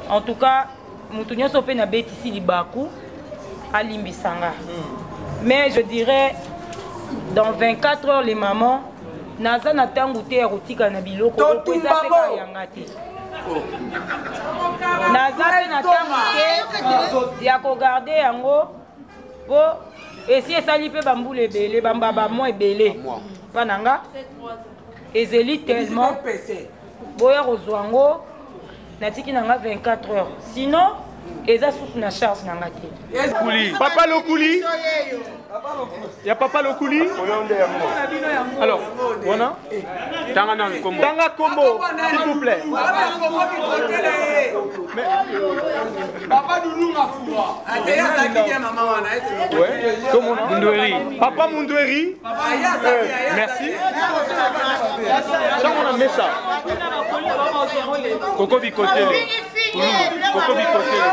En tout cas, Moutounio Sopé n'a bêti ici Libaku à Limbisanga. Mais je dirais, dans 24 heures, les mamans, Naza n'a pas goûté érotique na biloko. Naza n'a pas goûté, il y a qu'à garder yango. Et si ça lui fait bamboule belé, bamba moi belé. Pananga. Et zéli tellement. Boya rozwango. Natiki nanga 24 heures. Sinon, eza sous na charge nanga te. Papa Lokuli. Il y a Papa Lokuli. Alors, voilà. Tanga Kombo, s'il vous plaît. Papa Doudou Mafoua. Comment Mundoueri. Papa Mundoueri. Merci. Ça, on a mis ça. Coco Bicotele. Coco Bicotele.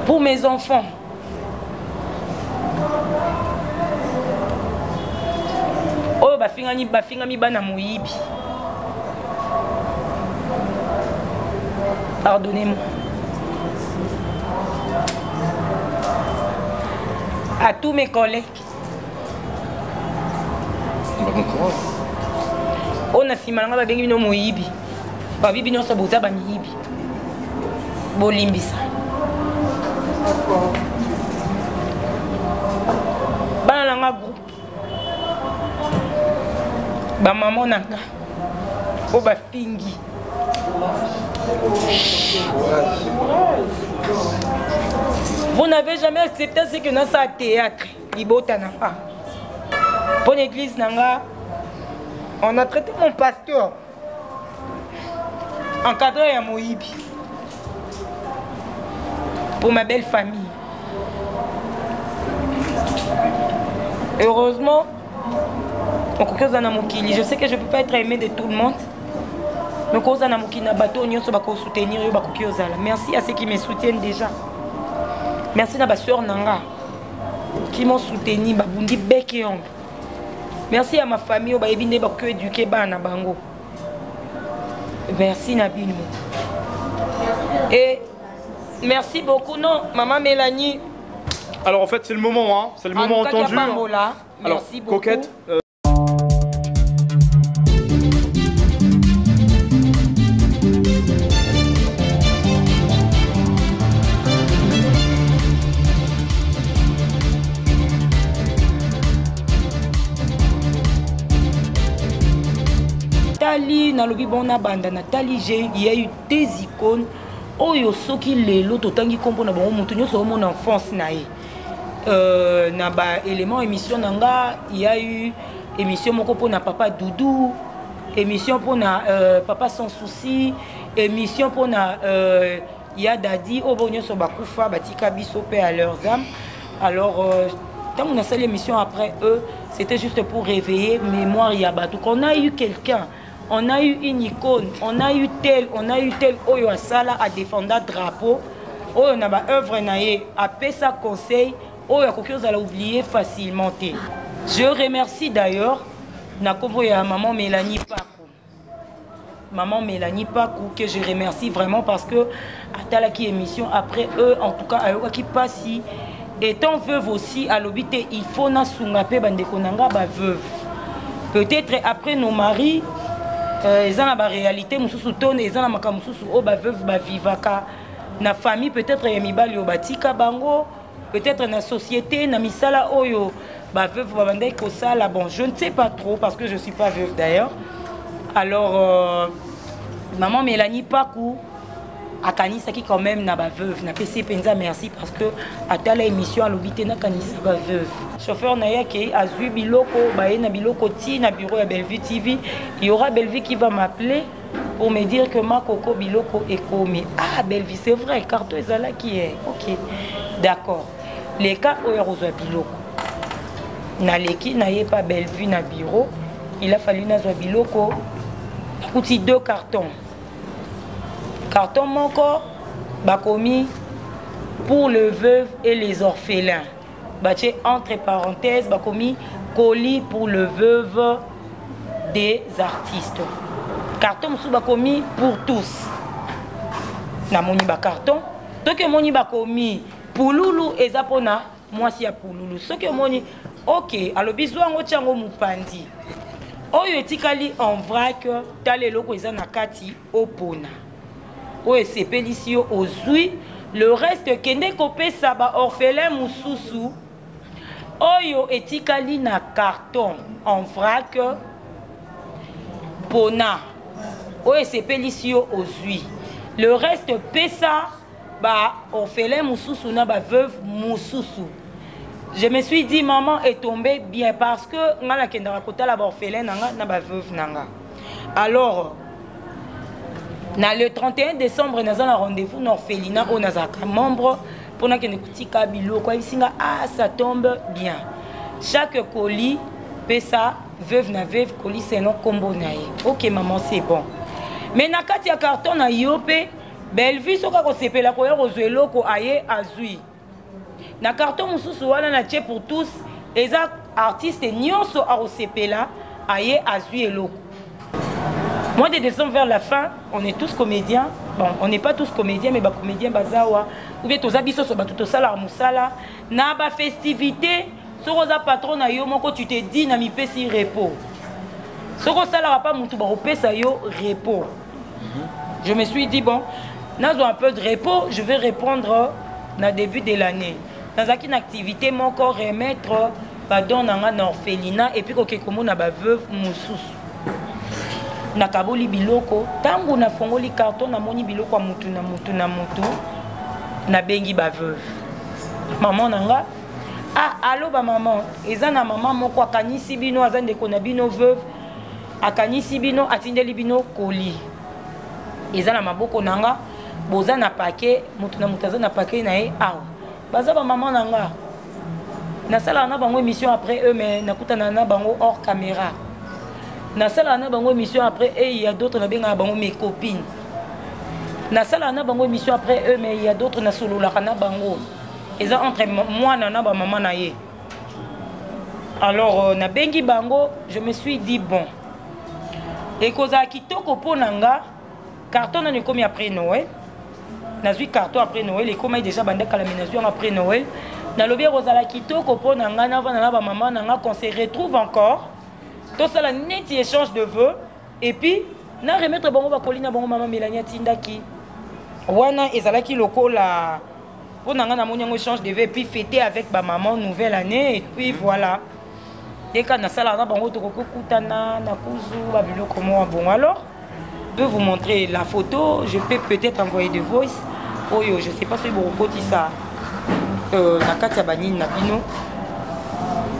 Pour mes enfants, oh bafingami bana moyibi. Pardonnez-moi. À tous mes collègues. On a simalanga ba bengi no moyibi. Ba bibi no so boza ba miyibi. Bolimbisa. Bana nanga groupe. Ba maman nanga. O ba fingi. Vous n'avez jamais accepté ce que nous avons théâtre. Pour l'église, on a traité mon pasteur encadré à Moïbi. Pour ma belle famille. Heureusement, je sais que je ne peux pas être aimé de tout le monde. Mais merci à ceux qui me soutiennent déjà. Merci à ma soeur Nanga qui m'ont soutenu. Merci à ma famille qui éduqué bana bango. Merci Nabino. Et merci beaucoup non maman Mélanie. Alors en fait c'est le moment hein, c'est le moment entendu. Alors merci beaucoup. Coquette. Nathalie, nalobi bona banda Nathalie, il y a eu des icônes. Oh yo soki lelo totangi kompo na bango mutu nyoso mon enfance nae. Na ba élément émission nanga, il y a eu émission moko pour na papa Doudou, émission pour na papa sans souci, émission pour na il y a Dadi au bonyo so bakufa batika biso pe à leurs âmes. Alors quand on a fait l'émission après eux, c'était juste pour réveiller mémoire Yabatou. Qu'on a eu quelqu'un, on a eu une icône, on a eu tel, Oyo Asala a défendu drapeau, Oyo Naba œuvre naé, a fait sa conseil, Oyo Kokyo a oublié facilement. Je remercie d'ailleurs Nakoboya maman Mélanie Pakou. Maman Mélanie Pakou, que je remercie vraiment parce que à Talaki émission, après eux, en tout cas, à Yoga qui passe. Étant veuve aussi, à l'obité, il faut na sungape bandekonanga ba veuve. Peut-être après nos maris, ils ont la réalité, mususu tone, ils ont la maka mususu o ba veuve ba vivaka. Na famille peut-être yamibali o batika bango, peut-être na société, na misala oyo ba veuve ba bandai ko sala. Bon, je ne sais pas trop parce que je suis pas veuve d'ailleurs. Alors maman Mélanie Pakou à Kanisa qui quand même n'a pas veuve, n'a PC Penza merci parce que à telle émission à l'obité n'a Kanisa pas veuve. Chauffeur Naya qui a vu Biloko, baé na Biloko ti na bureau à Bellevue TV, il y aura Bellevue qui va m'appeler pour me dire que ma Coco Biloko est commis. Ah Bellevue c'est vrai, carton est là qui est. OK. D'accord. Les cas où il y a Biloko. Na leki na yé pas Bellevue na bureau, il a fallu na Biloko. Outil 2 cartons. Carton moko bakomi pour le veuve et les orphelins. Baché entre parenthèses, bakomi colis pour le veuve des artistes. Carton moussou bakomi pour tous. Na moni ba carton. Toke moni bakomi pululu ezapona moi si ya pululu. Soke moni ok, alors bisou ngo tiango mupandi. Oyo etikali en vrac tale loko eza na kati opona. Oyo sepelisi yo ozui. Le reste kende kopesa ba orphelin mususu. Oyo etikali na carton en vrac pona. Oyo sepelisi yo ozui. Le reste pesa ba orphelin mususu na ba veuve mususu. Je me suis dit maman est tombée bien parce que ngala kenda kota la ba orphelin nanga na ba veuve nanga. Alors na le 31 décembre nous avons un rendez-vous dans l'orphelinat où nous avons membre pour que nous puissions bilo quoi ici ça tombe bien. Chaque colis pesa veuve na veuve colis c'est non combo naé. OK maman c'est bon. Mais na kati ya carton na yopé belle vie soka ko sepela ko rozwelo ko aye azui. Na carton mususu wana na tché pour tous les artistes nyonso a sepela aye azui eloko. Mois de décembre vers la fin, on est tous comédiens. Bon, on n'est pas tous comédiens, mais bah comédiens bazawa. Ou bien tous abisos so tout sala musala. Na ba festivité, soroza patron na yo moko tu te dis na mi pesi repos. Soro sala pas mutu ba pesa yo repos. Je me suis dit bon, nazo un peu de repos, je vais répondre na début de l'année. Dans une activité mon corps remettre ba don na orphelinat et puis ko kekomo na ba veuve mususu. Nakaboli biloko tangu na fongoli carton na moni biloko mutu na mutu na mutu na bengi ba veuve maman nanga allo ba maman eza na maman moko akanisi bino azande ko na bino veuve akanisi bino atindeli bino colis eza na maboko nanga boza na paquet mutu na mutu na paquet na e awa baza ba maman nanga na sala na bango émission après eux mais nakutana na bango hors caméra. Na sala na bango émission après et il y a d'autres na benga bango mes copines. Na sala na bango émission après eux mais il y a d'autres na solo la kana bango. Ils ont entre moi na ba maman na ye. Alors na bengi bango, je me suis dit bon. Et koza kitoko ponanga carton na komi après Noël. Na zui carton après Noël et comme déjà bande kalamination après Noël. Na lobi rozala kitoko ponanga na va na ba maman nanga qu'on se retrouve encore. Tout ça la net échange de vœux et puis na remettre bango ba kolina bango maman Mélanie tindaki wana ezalaki lokola pour nanga na monyango échange de vœux et puis fêter avec ba maman nouvelle année et puis voilà et quand na sala na bango to kokutana na kuzu ba biloko mo bon alors je peux vous montrer la photo, je peux peut-être envoyer de voice oyo je sais pas si vous recotez ça na katia banine na bino.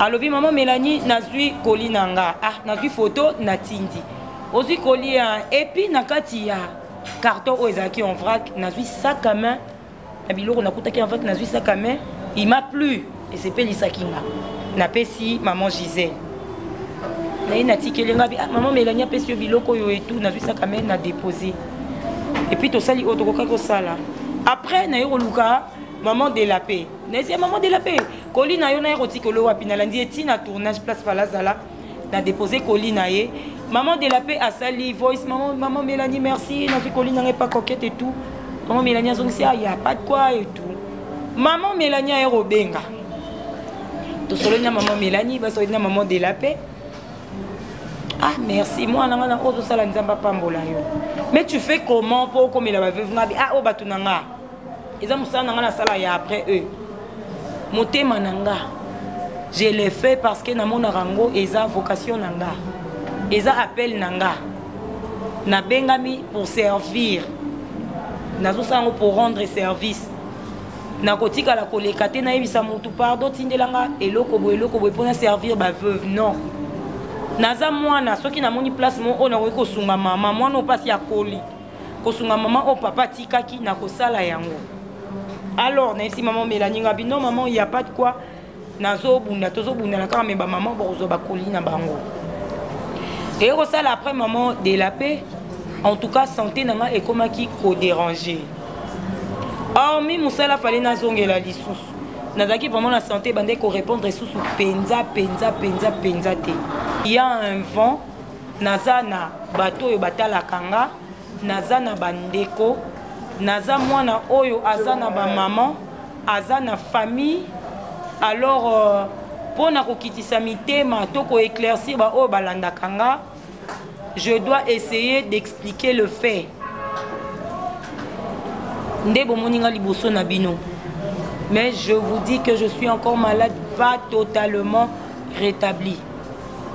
Alobi maman Mélanie nazui colis nanga nazui photo na tindi ozui colis et puis nakati ya carton oezaki en vrac nazui sac à main na biloko nakutaki en vrac nazui sac à main il m'a plu et c'est pelisakinga na pesi maman Gisèle na na tikelenga bi maman Mélanie pesi biloko yo et tout nazui sac à main na déposer et puis to sali otokoka ko sala après na yo luka maman de la paix. N'est-ce maman de la paix. Colina yona erotikolo wapi na landi etina tournage place Falazala na déposé Colina ye. Maman de la paix a sali voice maman Mélanie merci na Colina n'est pas coquette et tout. Maman Mélanie a dit il y a pas de quoi et tout. Maman Mélanie a robenga. To solona maman Mélanie va solona maman de la paix. Ah merci moi na na ozo sala nzamba pambola yo. Mais tu fais comment pour comme il va veuve ngabi o batunanga. Ils ont ça dans la salle après eux. Motema nanga. Je l'ai fait parce que na mon rango eza vocation nanga. Eza appel nanga. Na bengami pour servir. Nazo sango pour rendre service. Na kotika la kolekate na yebisa mutu pardon tindelanga eloko boy pour servir ba veuve non. Naza mwana soki na moni place mon ona ko sunga mama mwana o pasi ya koli. Ko sunga mama o papa tikaki na ko sala yango. Alors, si maman Mélanie ngabi non maman il y a pas de quoi. Nazo bunda tozo bunda na kama meba maman bozo bakoli na bango. Et ça après maman de la paix. En tout cas santé nanga et komaki ko déranger. hormis mosala fallait nazongela lisusu nazaki vraiment la santé bande ko répondre lisusu penza te. Il y a un vent naza na bato oyo batalaka nga naza na bandeko naza mwana oyo aza na bamaman aza na famille. Alors pona kokitisa mitema to ko éclaircir ba oyo balandaka nga, je dois essayer d'expliquer le fait. Nde bomoninga liboso na bino. Mais je vous dis que je suis encore malade, pas totalement rétabli.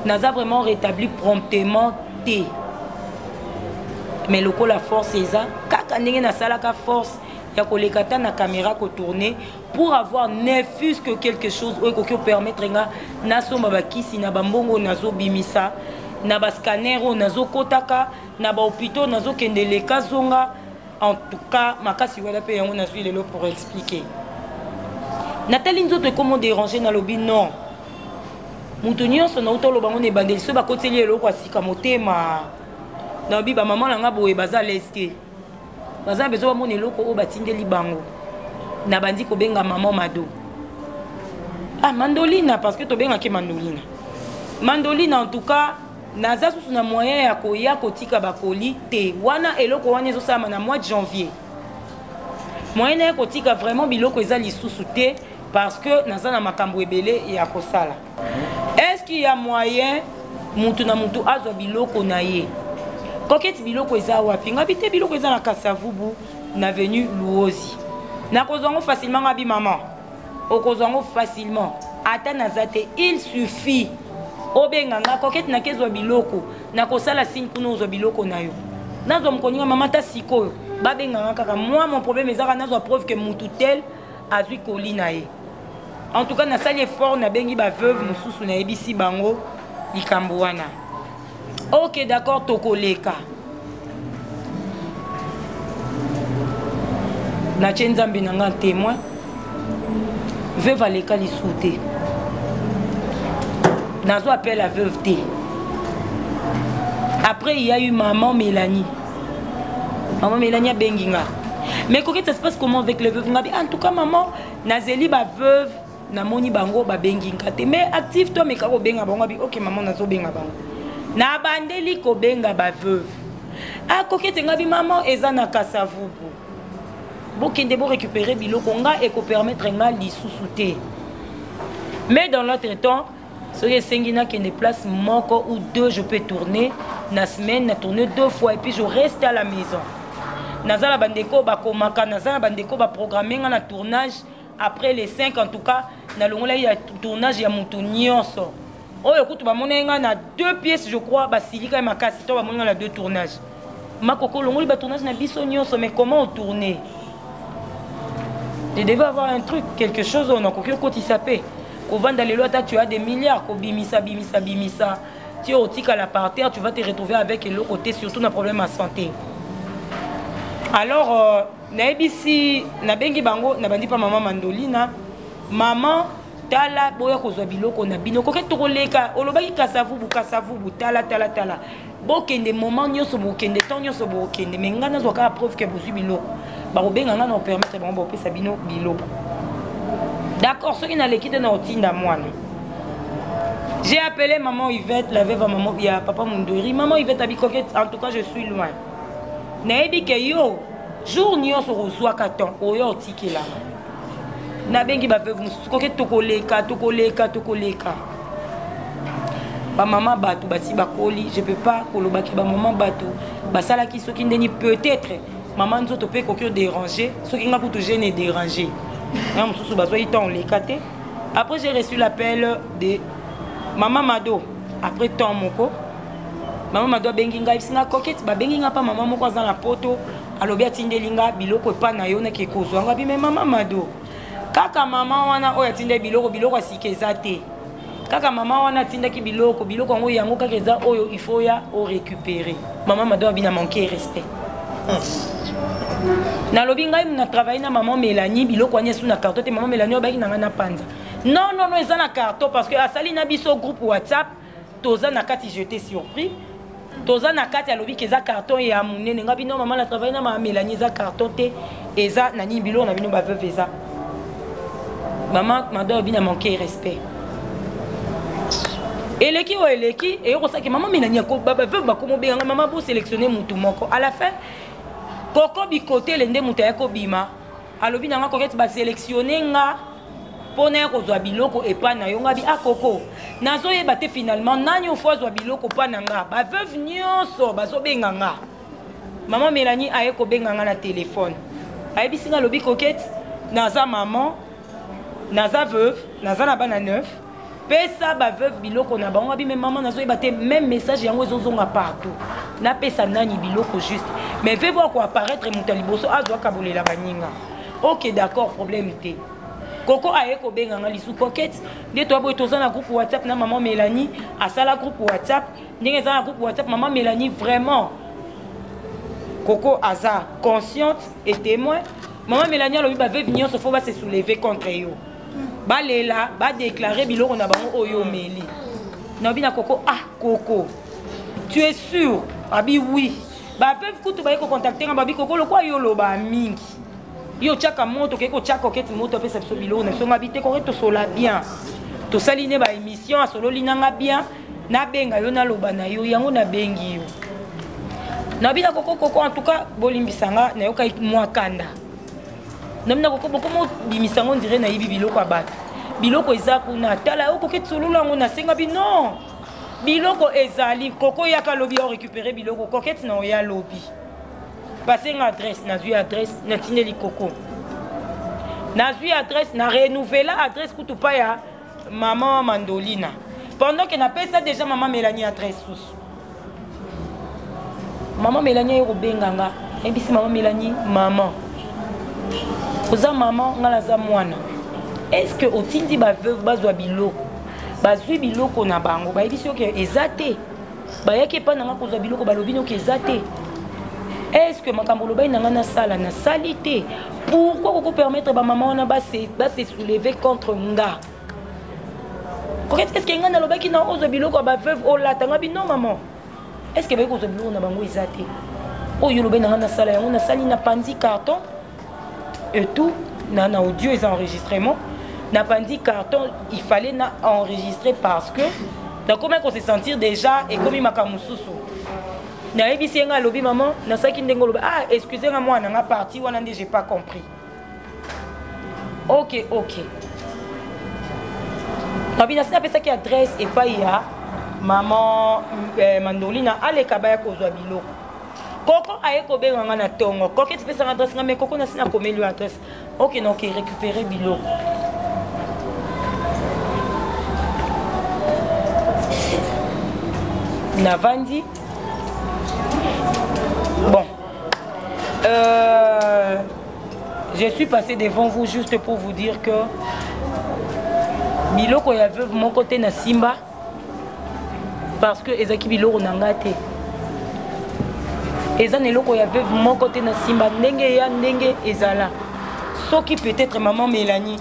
Naza vraiment rétabli promptement té. Mais le la force c'est ça. Kaka ndenge na salaka force ya kolekata na caméra ko tourner pour avoir ne fût-ce que quelque chose qui permettre nga na somba bakisi na bambongo nazo bimisa na ba scanner nazo kotaka na ba hôpitaux nazo kendeleka zonga. En tout cas, makasi wala pe yango na suis lelo pour expliquer. Nathalie nzoto comment déranger na lobby non. Mutunyo so na utolo bango ne bandeli so ba koteli lelo kwa sika motema. Na bi ba maman langa boye baza leske. Baza bezo ba mona loko o batindeli bango. Na bandi ko benga maman Mado. Ah mandolina parce que to benga ke mandolina. Mandolina en tout cas naza susu na moyen ya koya kotika bakoli te wana eloko wana ezosama na mois de janvier. Moyen ya kotika vraiment biloko eza lisusu te parce que naza na makambo ebele ya kosala. Est-ce qu'il y a moyen mutu na mutu azwa biloko na ye? Koketi biloko eza wapi? Ngabi te biloko eza na Kasavubu na avenue Luozi. Na kozwango facilement ngabi maman. Okozwango facilement. Ata nazate il suffit obenganga koketi na kezwa biloko na kosala signe kuna ozwa biloko na yo nazo mkoninga mama ta sikoyo babenganga kaka moi mon problème ezaka nazo preuve que mutu tel azwi koli na ye. En tout cas na sali effort na bengi ba veuve mususu na ebisi bango likambo wana. OK d'accord tokoleka na tshenzambi nanga témoin veuve aleka lisute. Nazo appelle la veuve T. Après, il y a eu maman Mélanie. Maman Mélanie a benginga. Mais comment ça se passe comment avec le veuve? En tout cas, maman, Nazeli ba veuve, na moni bango ba benginga. Mais active toi, mais kako benga bango. Ok, maman, nazo benga bango. Na bandeli ko benga ba veuve. Ah, coquette ngabi maman, eza na Kasavubu. Bokende bo récupérer biloko nga et ko permettre nga li sous-souter. Mais dans l'autre temps, si je des places manquent ou deux, je peux tourner. La semaine, je tourne 2 fois et puis je reste à la maison. Nazala bandeko bakomaka, nazala bandeko ba programmer un tournage après les 5 en tout cas. Na longola il y a tournage ya mutu nyonso. Oh écoute ba monenga na 2 pièces je crois ba silika makasi to ba monenga na 2 tournages. Makoko longoli ba tournage na biso nyonso mais comment tourner? Je devais avoir un truc, quelque chose on a kokyo koti sapé. Quand tu as des milliards, bimisa. Tu es au tic à la par terre, tu vas te retrouver avec l'autre côté, surtout un problème à santé. Alors, naibisi, nabengi bango, nabandi pas maman Mandolina, maman, tala, boya kozwa biloko na bino, koke toleka, olobaki Kasavubu, tala. Bokende moment nyonso bokende, temps nyonso bokende, mais ngana zwaka preuve que bozwi biloko. Ba obenga ngana o permettre bango bopesa bino biloko. D'accord, ceux qui n'ont pas quitté dans j'ai appelé maman Yvette, la veuve à maman, il y a papa Mundori. Maman Yvette a dit en tout cas je suis loin. Naebi ke yo, jour nyo so reçoit katon, oyo tiki là. Na bengi ba veuve musu, koke tokoleka. Ba maman batu basi bakoli, je peux pas kolobaki ba maman batu. Ba sala ki soki ndeni peut-être maman nzoto pe koki déranger, soki nga pour gêner déranger. Après j'ai reçu l'appel de maman Mado. Après temps moko maman Mado benginga isinga coquette ba benginga pa maman moko za na poto alobi atindelinga biloko pa na yo na ke kozwanga bi mais maman Mado kaka maman wana oya tinde biloko asikeza te kaka maman wana tindaki biloko ngo yango kaka eza oyo il faut ya o récupérer. Maman Mado abina manquer respect. Na lobi ngai na travailler na maman Mélanie biloko anya sous na carton te maman Mélanie obaki na ngana panza. Non eza na carton parce que asali na biso groupe WhatsApp toza na kati j'étais surpris. Toza na kati alobi ke za carton ya munene ngabi non maman na travailler na maman Mélanie za carton te eza nani bilo na bino ba veuve eza maman mado bina manquer respect eleki o eleki et ko saki maman Mélanie ko ba veuve ba komo benga maman pour sélectionner mutu moko à la fin koko bi côté lende mutu ya ko bima alobi nanga ko ba sélectionner nga pona ko zwa biloko epa na yo nga bi akoko nazo yeba te finalement nani ofo zwa biloko pa na nga ba veuve nyonso bazo benga nga maman Mélanie aye ko benga nga na téléphone ayebi singa lobi coquette naza maman naza veuve naza na bana neuf pesa ba veuve biloko na bango bi même maman nazo yeba te même message yango ezozonga partout na pesa nani biloko juste mais veuve ko apparaître muta liboso azwa kabolela baninga ok d'accord problème te koko aye ko benga nga lisu coquette de toi boy toza na groupe WhatsApp na maman Mélanie asala groupe WhatsApp ndenge za na groupe WhatsApp maman Mélanie vraiment Coco Aza consciente et témoin maman Mélanie alobi ba veuve nyonso faut ba se soulever contre yo ba lela ba déclarer biloko na bango oyo meli na bina Coco ah Coco tu es sûr abi oui ba veuve kutu ba ko contacter nga babi Coco lokwa yo loba mingi yo chaka moto keko chaka oketi moto pesa biso biloko na songa bité ko to sola bien to saline ba émission asolo linanga bien na benga yo na loba na yo yango na bengi yo na bina Coco en tout cas bolimbisanga na yoka mwa kanda namna Coco boko mo bimisango ndire na yibi biloko abata biloko eza kuna tala yo koketi solula ngo na senga bi non biloko ezali Coco yaka lobi o récupérer biloko koketi na oya lobi passer une adresse na tineli Coco nazui adresse na renouveler adresse kutupa ya maman Mandolina pendant que na pesa déjà maman Mélanie adresse sous maman Mélanie ero benganga ebisi maman Mélanie maman oza maman ngala za mwana est-ce que otindi ba veuve bazwa biloko bazwi biloko na bango ba ebisi ok ezate ba yake pa nanga kozwa biloko balobi no ke ezate est-ce que makambo lobai nanga na sala na salité pourquoi vous permettre ba maman na ba se soulever contre nga est-ce que nga na lobaki na ozo biloko ba veuve o latanga bi non maman est-ce que ba ko zo biloko na bango ezate o yo lobai nanga na sala yango na sali na pandi carton et tout na audio et enregistrement na pandi carton il fallait na enregistrer parce que dans comment qu'on se sentir déjà et comme makamususu na ebisi nga lobi maman na saki ndengo lobi ah excusez-moi moi na parti wana ndi j'ai pas compris ok Abina sina pesa ki adresse et pas ya maman Mandolina aleka baya kozwa biloko Coco aye ko benga nga na tongo Coco ti pesa adresse nga mais Coco na sina komeli adresse ok donc récupérer biloko Navandi bon je suis passé devant vous juste pour vous dire que biloko ya veuve mon côté na simba parce que ezaki biloko na ngate eza neloko ya veuve mon côté na simba ndenge ya ndenge ezala soki peut-être maman Mélanie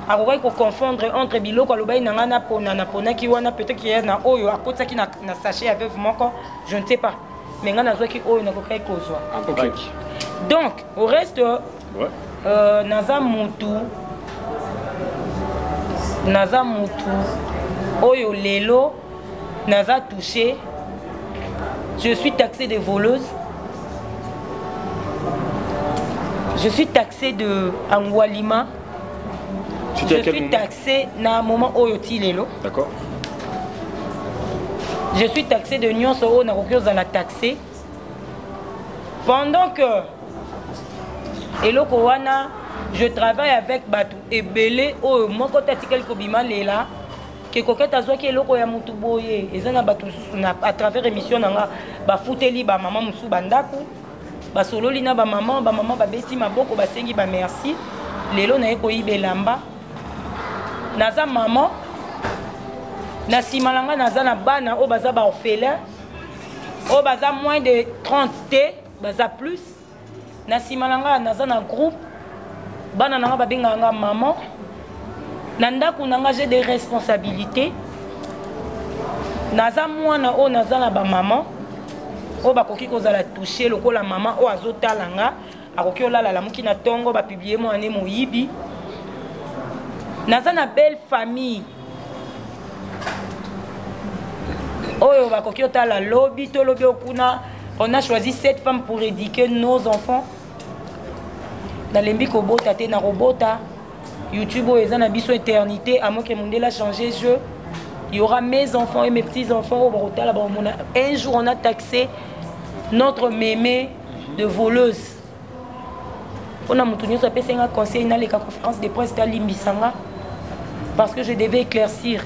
akoki ko confondre entre biloko alobai na ngana pona ki wana peut-être qu'il y a na oyo akotaki na sachet ya veuve moko je ne sais pas mais ngana zoki oyo na kokai kozwa okay. Donc au reste naza mutu oyo lelo naza touché je suis taxée de voleuse je suis taxée de Angwalima je suis taxée na moment oyo ti lelo d'accord je suis taxée de nyonso oyo na kokioza la taxée pendant que eloko wana je travaille avec batu ebele oyo moko tatikali kobima lela ke koketa zwaki eloko ya mutu boye ezana batu na à travers émission nanga bafuteli ba maman musu bandaku basololi na ba maman babeti maboko basengi ba merci lelo na eko ibelamba naza maman na simalanga naza na bana o baza ba orphelin o baza moins de 30 t baza plus na simalanga naza na groupe bana nanga babenganga maman na ndako nanga j'ai des responsabilités naza mwana o naza na ba maman o bakoki kozala toucher lokola maman o azotalanga akoki olala lamuki na tongo bapiblie mo ane moyibi naza na belle famille oyo bakoki otala lobi to lobi okuna on a choisi 7 femmes pour éduquer nos enfants nalembi kobota te na robota YouTube oyo eza na biso éternité à moins que mondela changer jeu il y aura mes enfants et mes petits enfants un jour on a taxé notre mémé de voleuse on a monté ça fait un conseil dans les conférences de presse à Limbisanga parce que je devais éclaircir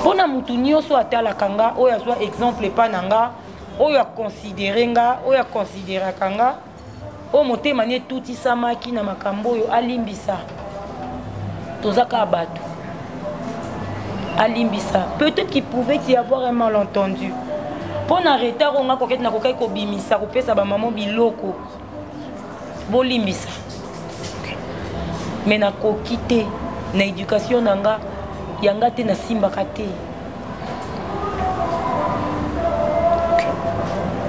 on a monté so atala kanga o ya soit exemple pas nanga o ya considérer nga o ya considérer kanga o motema ne tout isamaki na makambo yo alimbisa tozaka abato alimbisa peut-être qu'il pouvait y avoir un malentendu pour n'arrêter on a coquette na coquette ko bimisa ko pesa ba maman biloko bolimbisa mais na ko quitter na éducation nanga yanga te na simba kate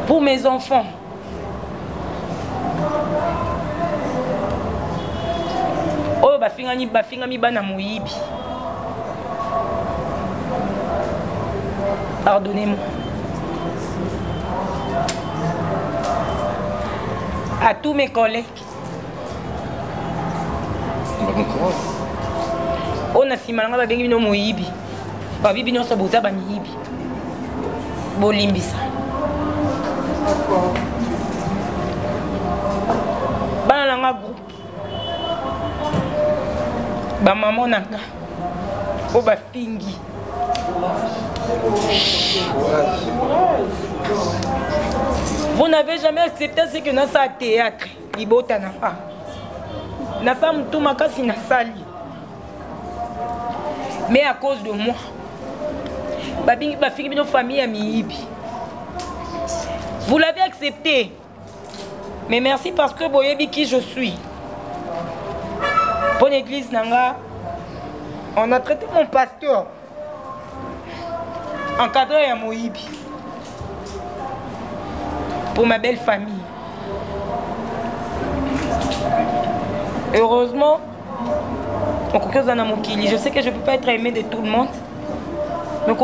pour mes enfants oh bafingami bana moyibi pardonnez-moi à tous mes collègues on a simalanga babengi bino moyibi babibi nyonso boza bamiyibi bolimbisa bana nanga groupe bamaman nanga o bafingi vous n'avez jamais accepté ce que na sa théâtre libota na pas na sa mutu makasi na sali mais à cause de moi babingi bafingi bino famille ya miyibi vous l'avez accepté mais merci parce que boyebi qui je suis pour l'église nanga on a traité mon pasteur encadré à moyibi pour ma belle famille heureusement je sais que je ne peux pas être aimé de tout le monde mais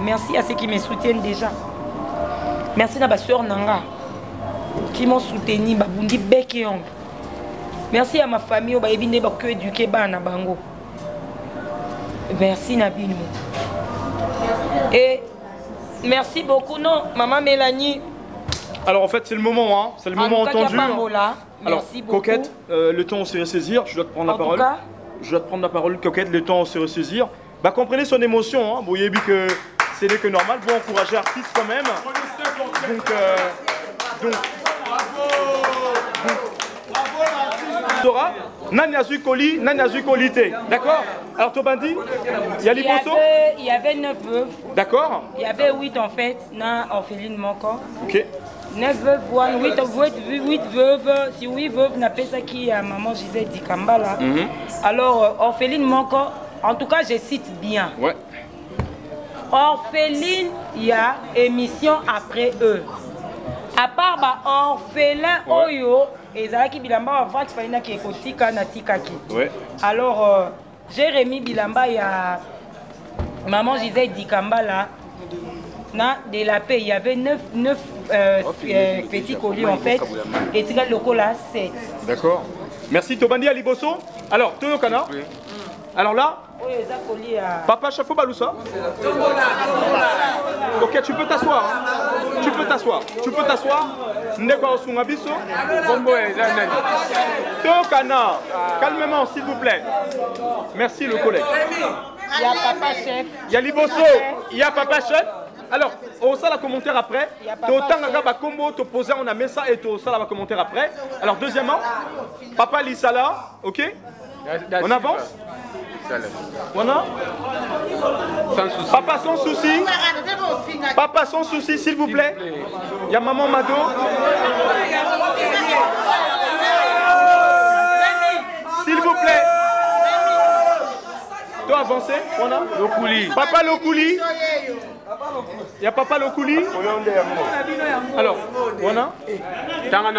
merci à ceux qui me soutiennent déjà merci à ma soeur Nanga qui m'ont soutenu merci à ma famille qui éduqué bango merci Nabino et merci beaucoup non maman Mélanie. Alors en fait c'est le moment hein, c'est le moment entendu. Alors merci beaucoup. Coquette, le temps on sait ressaisir, je dois te prendre la parole. Je dois te prendre la parole Coquette, le temps on sait ressaisir. Bah comprenez son émotion, hein. Vous voyez que c'est que normal, bon encourager l'artiste quand même. Donc Dora, Nani Azui Koli, Nani Azui Kolité. D'accord? Alors Tobandi, il y a Liboso. Il y avait 9 veuves. D'accord. Il y avait 8 en fait, na orpheline Moko. Ok. 9 veuves, 8 veuves, si 8 veuves n'a pas ça qui a maman Gisèle Dikambala. Alors orpheline Moko, en tout cas je cite bien. Ouais. Orpheline, il y a émission après eux. À part bah orphelin Oyo. Et Zalaki Bilamba avant tu faisais qui kotika na tikaki. Ouais. Alors Jérémy Bilamba il y a maman Gisèle Dikambala na de la paix il y avait 9 petits colis en fait et tu as le col à 7. D'accord. Merci Tobandi Aliboso. Alors Toyokana. Oui. Alors là Papa Chafo Baloussa. Ok, tu peux t'asseoir. Hein. Tu peux t'asseoir. Tu peux t'asseoir. Ndekwa Osungabiso. Tokana. Calmement, s'il vous plaît. Merci le collègue. Il y a Papa Chef. Il y a Liboso. Il y a Papa Chef. Alors, on sait la commentaire après. Autant que combo te poser on a mis ça et tu la commentaire après. Alors deuxièmement, Papa Lissala, ok. On avance. Voilà. Sans souci. Papa sans souci. Papa sans souci, s'il vous plaît. Il y a maman Mado. S'il vous plaît. Toi avancer. Voilà. Lokuli. Papa Lokuli. y a Papa Lokuli. Alors, voilà. Tanga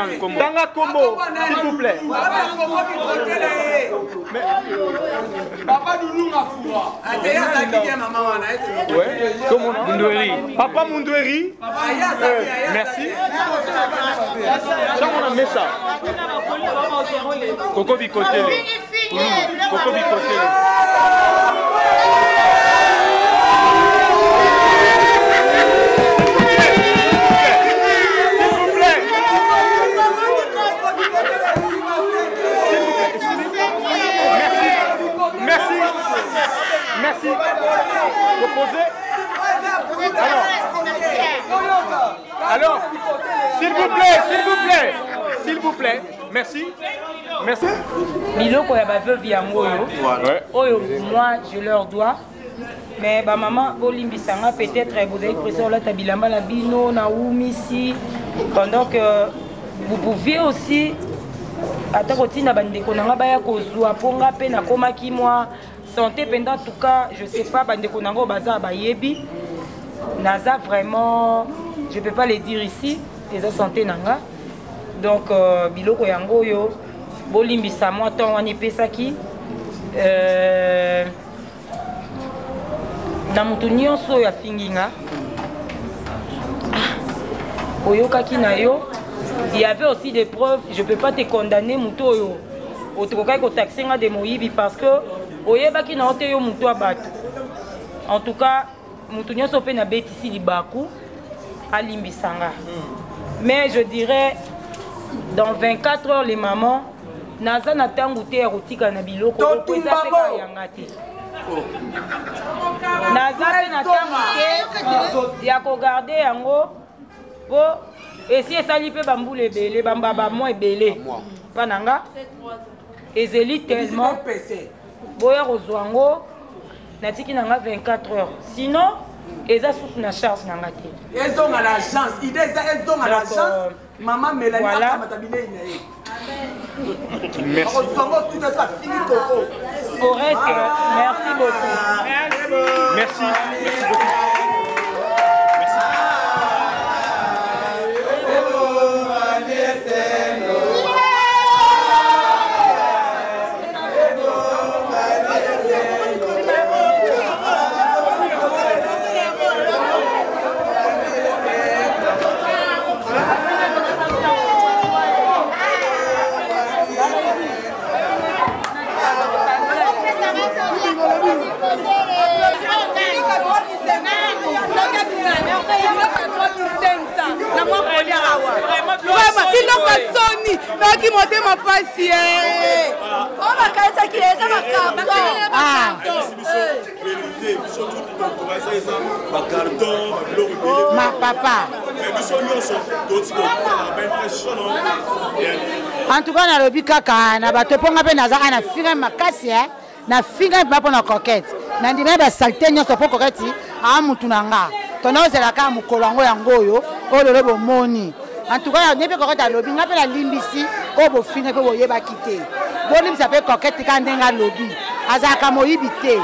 Kombo, s'il vous plaît. Papa Doudou Mafoura. Ouais, comment on a Mundoueri. Papa Mundoueri. Merci. On a mis ça. Coco Bicotele. Coco Bicotele. Merci. Reposez. Alors, s'il vous plaît. Merci. Biloko ya ba veuve yango yo. Oyo moi je leur dois. Mais ba maman bolimbisanga peut-être vous avez présent là tabilamba la bino na umisi pendant que vous pouviez aussi atakotina bandeko nanga baya kozwa ponga pe na komaki moi santé pendant tout cas je sais pas bandeko nango baza bayebi naza vraiment je peux pas les dire ici les santé nanga donc biloko yango yo bolimbisa moi tant wani pesaki na mutu nyonso ya finginga oyokaki na yo. Il y avait aussi des preuves, je ne peux pas te condamner muto yo. Otokokai ko taxinga de moyibi parce que oyebaki na ote yo muto abatu. En tout cas, mutu nyonso pe na betisi libaku alimbisanga. Mais je dirais dans 24 heures les mamans naza na tangu te ya kotika na biloko ko eza pe ka yanga te. Naza pe na tangu te ya ko garder yango po et si ça lui fait bambou les belé, bamba moi et belé. Pananga. Ezeli tellement. Boya rozwango. Natiki nanga 24 heures. Sinon, eza sous na charge nanga te. Elles ont à l'agence. Elles ont à l'agence. Maman Mélanie a matabile inae. Merci. Au reste, merci beaucoup. Merci beaucoup. Ma papa. En tout cas, na lobi kaka na bato ponga pe nazaka na finga makasi na finga pa pona coquette. Na ndima ba salté nyonso po coquette a mutu nanga. Tona ozela ka mukolo ngo yango yo o lelo bo moni. En tout cas, ne pe coquette a lobi nga pe na limbisi o bo finga pe boye ba kité. Bo limbisa pe coquette ka ndenga lobi. Azaka moyibi te.